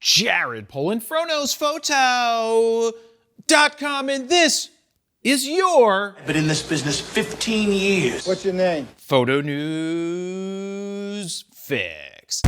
Jared Polin, FroKnowsPhoto.com, and this is your... Been in this business 15 years. What's your name? Photo News Fix.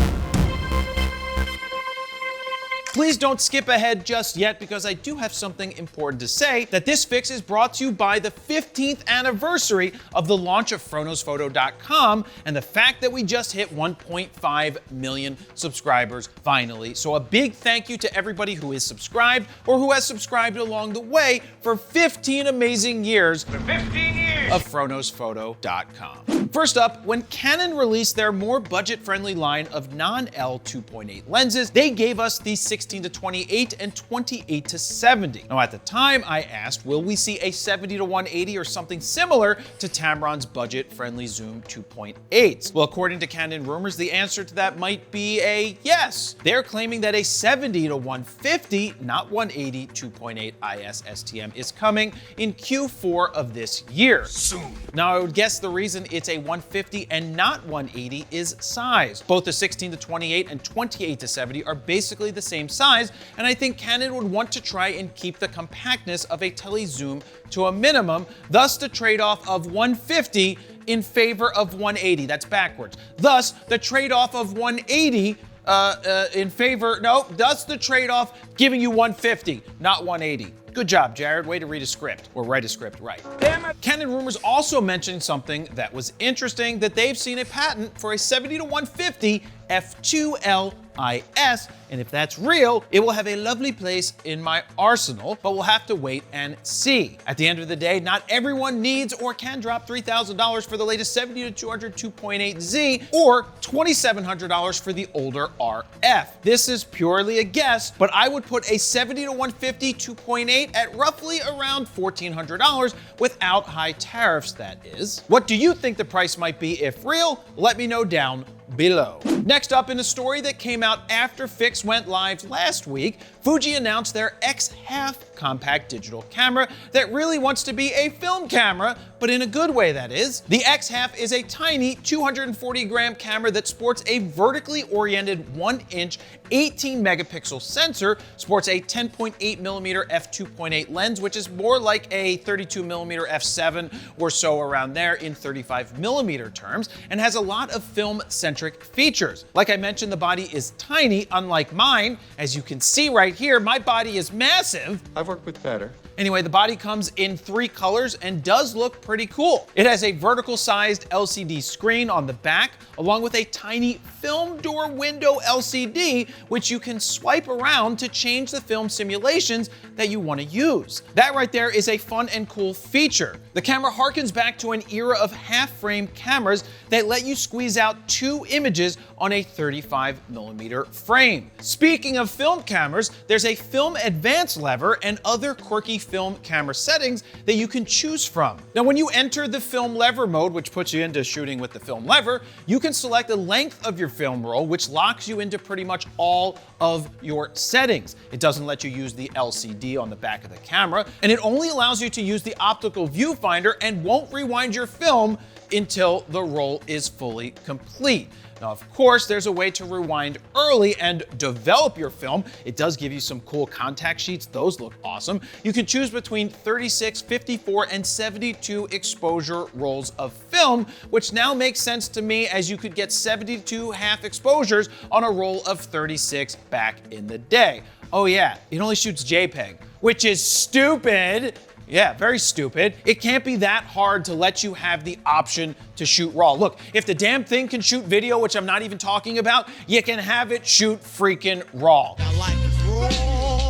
Please don't skip ahead just yet, because I do have something important to say. That this fix is brought to you by the 15th anniversary of the launch of FroKnowsPhoto.com and the fact that we just hit 1.5 million subscribers finally. So a big thank you to everybody who is subscribed or who has subscribed along the way for 15 amazing years. For 15 years of FroKnowsPhoto.com. First up, when Canon released their more budget-friendly line of non-L 2.8 lenses, they gave us the 16-28 and 28-70. Now at the time I asked, will we see a 70-180 or something similar to Tamron's budget-friendly zoom 2.8s? Well, according to Canon rumors, the answer to that might be a yes. They're claiming that a 70-150, not 180 2.8 IS STM is coming in Q4 of this year. Soon. Now I would guess the reason it's a 150 and not 180 is size. Both the 16-28 and 28-70 are basically the same size, and I think Canon would want to try and keep the compactness of a telezoom to a minimum, thus the trade-off of 150 in favor of 180. That's backwards. Thus, the trade-off of 180 thus the trade-off giving you 150, not 180. Good job, Jared. Way to read a script, or write a script right. Damn it. Canon rumors also mentioned something that was interesting, that they've seen a patent for a 70-150 F2 LIS, and if that's real, it will have a lovely place in my arsenal, but we'll have to wait and see. At the end of the day, not everyone needs or can drop $3,000 for the latest 70-200 2.8Z or $2,700 for the older RF. This is purely a guess, but I would put a 70-150 2.8 at roughly around $1,400 without high tariffs, that is. What do you think the price might be if real? Let me know down below. Next up, in a story that came out after Fix went live last week, Fuji announced their X1/2 compact digital camera that really wants to be a film camera, but in a good way, that is. The X1/2 is a tiny 240-gram camera that sports a vertically oriented 1-inch 18-megapixel sensor, sports a 10.8mm f2.8 lens, which is more like a 32mm f7 or so around there in 35mm terms, and has a lot of film-centric features. Like I mentioned, the body is tiny, unlike mine. As you can see right here, my body is massive. I've worked with better. Anyway, the body comes in 3 colors and does look pretty cool. It has a vertical-sized LCD screen on the back, along with a tiny film door window LCD, which you can swipe around to change the film simulations that you want to use. That right there is a fun and cool feature. The camera harkens back to an era of half-frame cameras that let you squeeze out 2 images on a 35mm frame. Speaking of film cameras, there's a film advance lever and other quirky film camera settings that you can choose from. Now, when you enter the film lever mode, which puts you into shooting with the film lever, you can select the length of your film roll, which locks you into pretty much all of your settings. It doesn't let you use the LCD on the back of the camera, and it only allows you to use the optical viewfinder and won't rewind your film until the roll is fully complete. Now, of course, there's a way to rewind early and develop your film. It does give you some cool contact sheets. Those look awesome. You can choose between 36, 54, and 72 exposure rolls of film, which now makes sense to me, as you could get 72 half exposures on a roll of 36 back in the day. Oh yeah, it only shoots JPEG, which is stupid. Yeah, very stupid. It can't be that hard to let you have the option to shoot RAW. Look, if the damn thing can shoot video, which I'm not even talking about, you can have it shoot freaking RAW.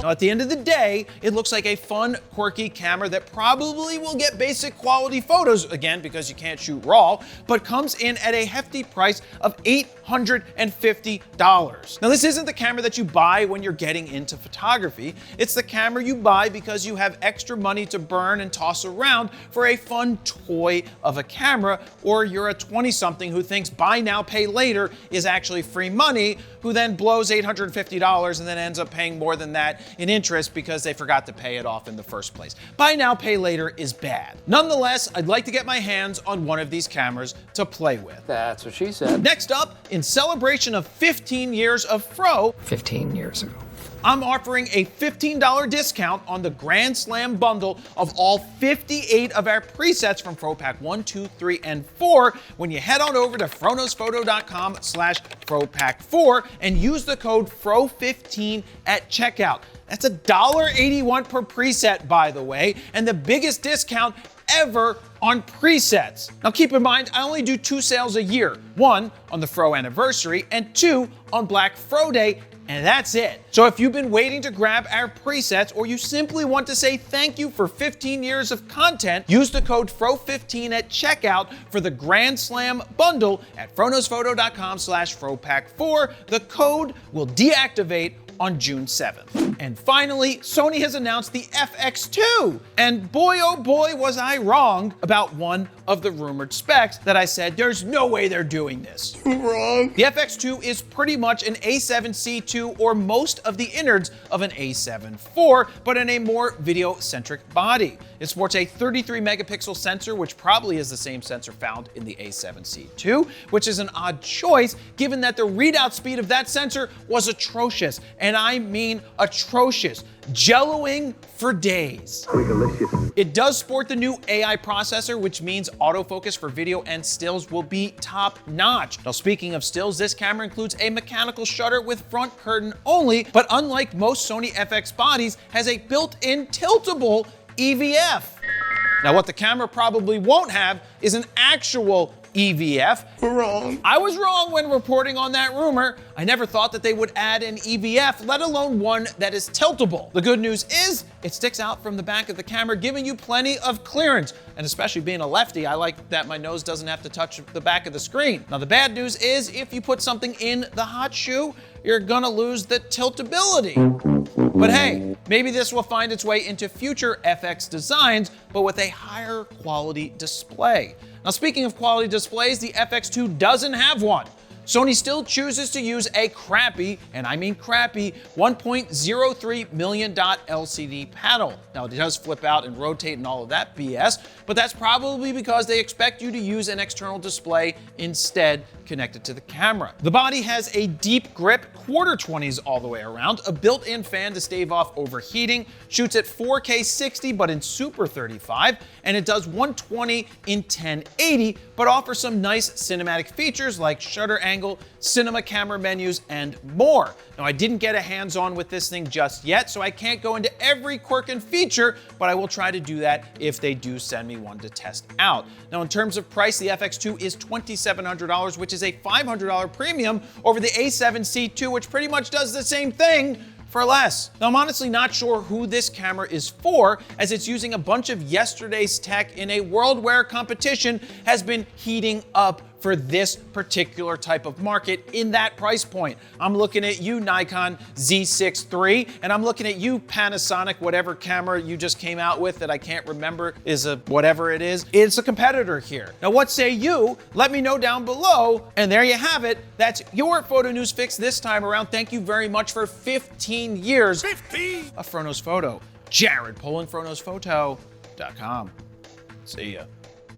Now, at the end of the day, it looks like a fun, quirky camera that probably will get basic quality photos, again, because you can't shoot RAW, but comes in at a hefty price of $850. Now, this isn't the camera that you buy when you're getting into photography. It's the camera you buy because you have extra money to burn and toss around for a fun toy of a camera, or you're a 20-something who thinks buy now, pay later is actually free money, who then blows $850 and then ends up paying more than that in interest because they forgot to pay it off in the first place. Buy now, pay later is bad. Nonetheless, I'd like to get my hands on one of these cameras to play with. That's what she said. Next up, in celebration of 15 years of Fro, 15 years ago. I'm offering a $15 discount on the Grand Slam bundle of all 58 of our presets from ProPack 1, 2, 3, and 4 when you head on over to fronosphoto.com/ProPack4 and use the code FRO15 at checkout. That's $1.81 per preset, by the way, and the biggest discount ever on presets. Now keep in mind, I only do 2 sales a year. 1 on the Fro anniversary and 2 on Black Fro Day, and that's it. So if you've been waiting to grab our presets or you simply want to say thank you for 15 years of content, use the code FRO15 at checkout for the Grand Slam bundle at fronosphoto.com/FroPack4. The code will deactivate on June 7th. And finally, Sony has announced the FX2. And boy, oh boy, was I wrong about one of the rumored specs that I said, there's no way they're doing this. Wrong. The FX2 is pretty much an A7C2 or most of the innards of an A7 IV, but in a more video-centric body. It sports a 33 megapixel sensor, which probably is the same sensor found in the A7C2, which is an odd choice given that the readout speed of that sensor was atrocious. And I mean atrocious. Jelloing for days. It does sport the new AI processor, which means autofocus for video and stills will be top notch. Now, speaking of stills, this camera includes a mechanical shutter with front curtain only, but unlike most Sony FX bodies, has a built-in tiltable EVF. Now, what the camera probably won't have is an actual EVF. Wrong. I was wrong when reporting on that rumor. I never thought that they would add an EVF, let alone one that is tiltable. The good news is it sticks out from the back of the camera, giving you plenty of clearance. And especially being a lefty, I like that my nose doesn't have to touch the back of the screen. Now, the bad news is if you put something in the hot shoe, you're gonna lose the tiltability. But hey, maybe this will find its way into future FX designs, but with a higher quality display. Now, speaking of quality displays, the FX2 doesn't have one. Sony still chooses to use a crappy, and I mean crappy, 1.03 million dot LCD panel. Now, it does flip out and rotate and all of that BS, but that's probably because they expect you to use an external display instead connected to the camera. The body has a deep grip, quarter 20s all the way around, a built-in fan to stave off overheating, shoots at 4K 60 but in Super 35, and it does 120 in 1080, but offers some nice cinematic features like shutter angle, cinema camera menus, and more. Now, I didn't get a hands-on with this thing just yet, so I can't go into every quirk and feature, but I will try to do that if they do send me one to test out. Now, in terms of price, the FX2 is $2,700, which is a $500 premium over the A7C2, which pretty much does the same thing for less. Now, I'm honestly not sure who this camera is for, as it's using a bunch of yesterday's tech in a world where competition has been heating up for this particular type of market in that price point. I'm looking at you, Nikon Z6 III, and I'm looking at you, Panasonic, whatever camera you just came out with that I can't remember is a whatever it is. It's a competitor here. Now, what say you? Let me know down below. And there you have it. That's your photo news fix this time around. Thank you very much for 15 years of Fronos Photo. Jared Polin, FronosPhoto.com. See ya.